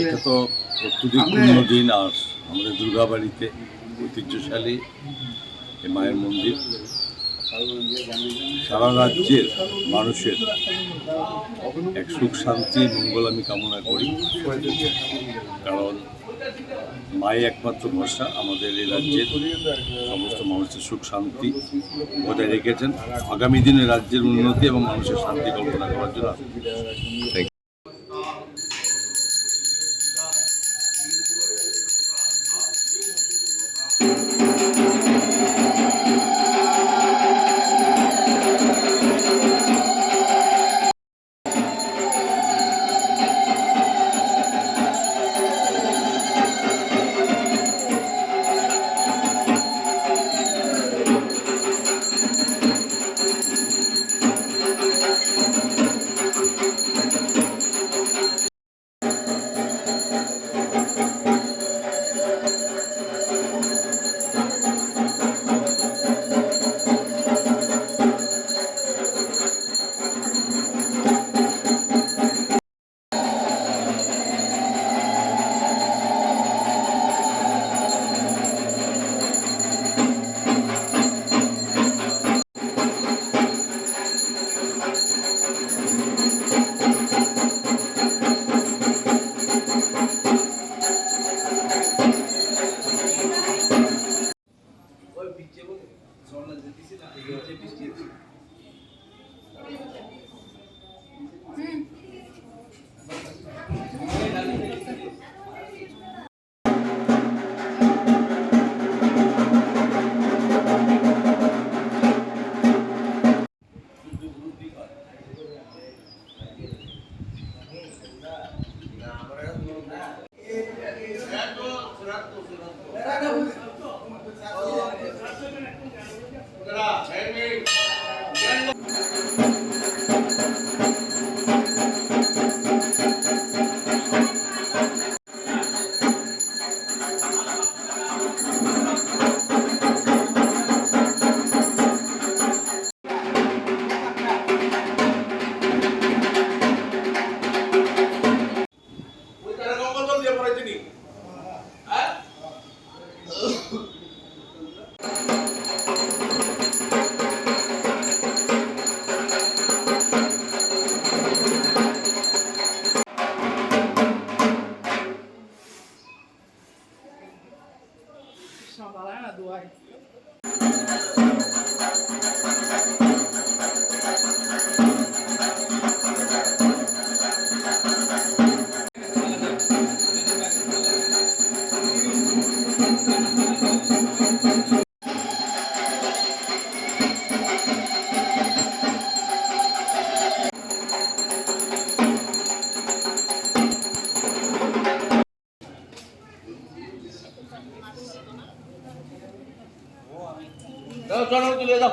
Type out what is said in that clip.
এটা তো অত্যধিক পূর্ণ দিন। আর আমাদের দুর্গাবাড়িতে ঐতিহ্যশালী এই মায়ের মন্দির সারা রাজ্যের মানুষের এক সুখ শান্তি মঙ্গল আমি কামনা করি, কারণ মাই একমাত্র ভরসা। আমাদের এই রাজ্যের সমস্ত মানুষের সুখ শান্তি বজায় রেখেছেন। আগামী দিনে রাজ্যের উন্নতি এবং মানুষের শান্তি কামনা করার জন্য Balana do ar. চলো চলে যাও।